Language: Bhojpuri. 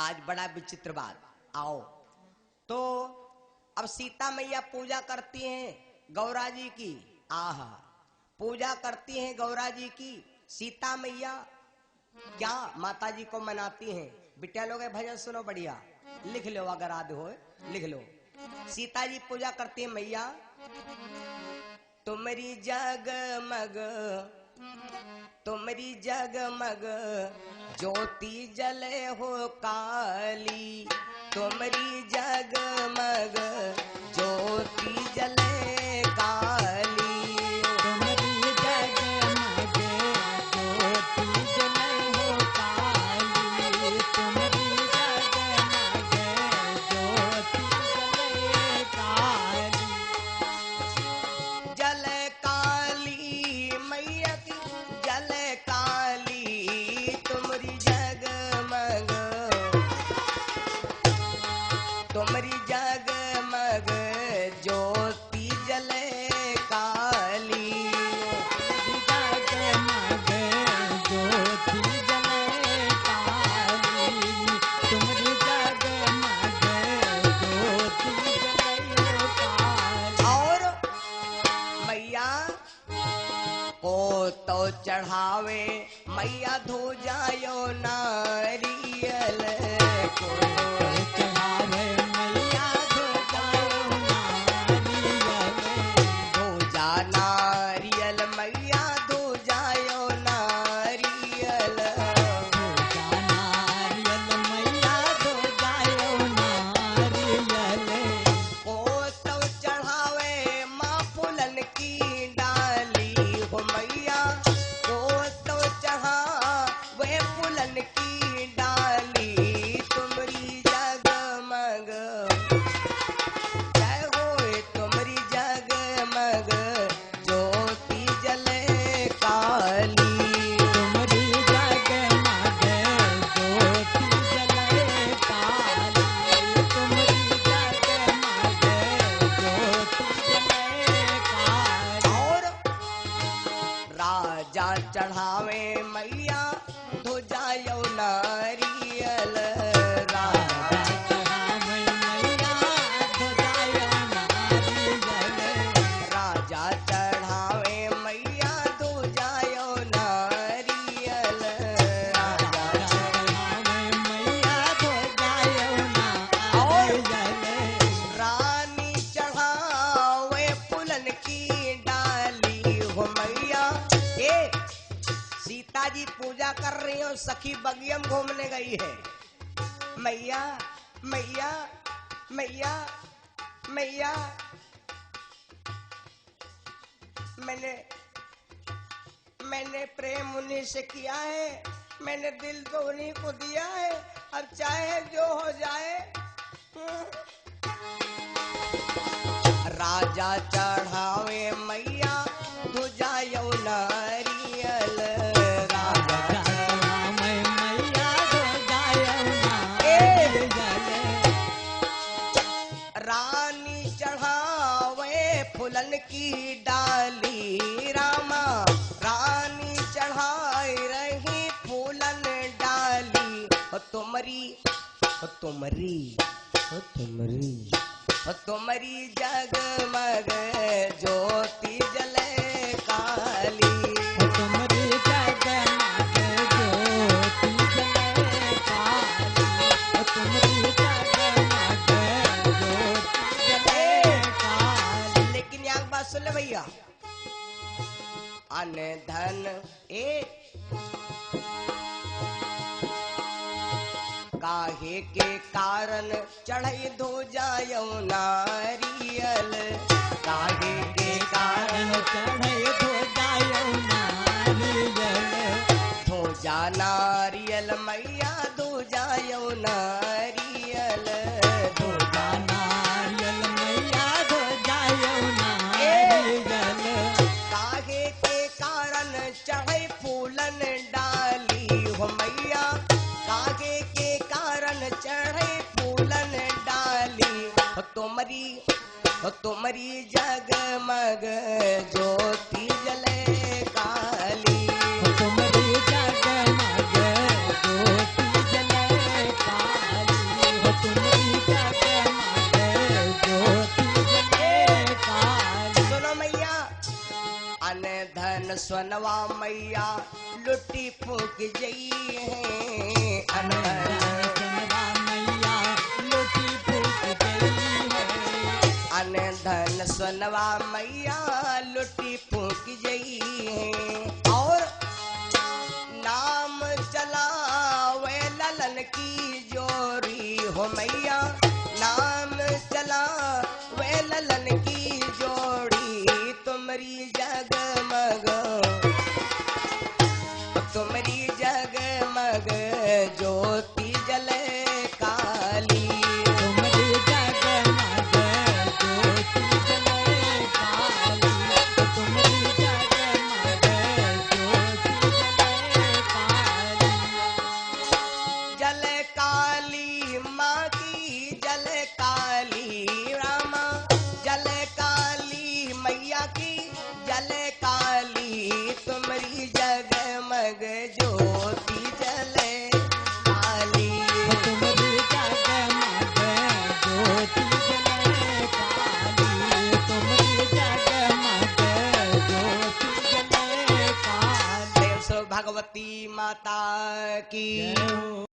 आज बड़ा विचित्र बात। आओ तो अब सीता मैया पूजा करती हैं गौरा जी की। आहा, पूजा करती हैं गौरा जी की सीता मैया। क्या माता जी को मनाती हैं। बिटिया लोग भजन सुनो बढ़िया, लिख लो अगर आदि हो लिख लो। सीता जी पूजा करती है मैया। तुम्हारी जगमग तुम्हारी जगमग ज्योति जले हो काली। तुम्हारी जगमग ज्योति जले काली। तुम्हारी जगमग ज्योति जले हो काली। तुम्हारी जगमग ज्योति जले काली। जले काली मैया की जले काली। तुम्हारी जगमग तुम्हारी जगमग ज्योति जले काली। जगमग ज्योति जले काली। तुम्हारी जगमग ज्योति जले काली। और मैया को तो चढ़ावे मैया धो जायो नारियल को। चढ़ावे मैया धो जायो नारियल। धो जा नारियल मैया धो जायो नारियल। धो जा नारियल मैया धो जायो नारियल। को तो चढ़ावे माँ फूलन की डाली हो मैया। को तो चढ़ावे फूलन की डाली। तुम्हारी जगमग जय होए तुम्हारी जगमग ज्योति जले काली। तुम्हारी जगमग ज्योति जले काली। तुम्हारी जगमग ज्योति जले काली। और राजा चढ़ावे मैया धो जायो नारियल। राजा चढ़ावे मैया धो जायो नारियल। राजा चढ़ावे मैया धो जायो नारियल। राजा चढ़ावे मैया धो जायो नारियल। रानी चढ़ावे फूलन की डाली हो मैया। ए सीता जी पूजा कर रही हो, सखी बगियम घूमने गई है। मैया मैया मैया मैया मैंने प्रेम उन्हीं से किया है। मैंने दिल तो उन्हीं को दिया है। अब चाहे जो हो जाए। राजा चढ़ावे मैया धो जायो नारियल। राजा चढ़ावे मैया धो जायो नारियल। रानी चढ़ावे फूलन की डाली। रामा रानी चढ़ाई रही फूलन डाली। तुम्हारी तुम्हारी तुम्हारी तुम्हारी जगमग ज्योति जले काली। तुम्हारी जगमग ज्योति जले काली। तुम्हारी जगमग ज्योति जले काली। लेकिन यहाँ बात सुन ले भैया। अन धन काहे के कारण चढ़ाई धो जायो नारियल। काहे के कारण चढ़े धो जायो नारियल। धो जा नारियल मैया धो जायो नारियल। धो जा नारियल मैया धो जायो नारियल। काहे के कारण चढ़े फूलन डाली हो मैया। काहे के कारण चढ़े फूलन डाली। तुम्हारी जगमग ज्योति जले काली। तुम्हारी जगमग ज्योति जले काली। सोनवा मैया लुटी फूक जई है अन धन सोनवा मैया लुटी फूक गई है। अन धन सोनवा मैया लुटी फूक जई है। और नाम चला वे ललन की जोरी हो मैया, नाम चला वे ललन की जोड़ी। तुमरी जगमग तुमरी जगमग ज्योति जले काली। तुमरी जगमग ज्योति जले काली। तुमरी जगमग ज्योति जले काली। जल काली माँ की जल काली रामा, जल काली मैया की जल काली। तुमरी जगमग ज्योति जले काली। तुमरी जगमग ज्योति जले काली। तुमरी जगमग ज्योति जले काली। देव सो भगवती माता की जय हो।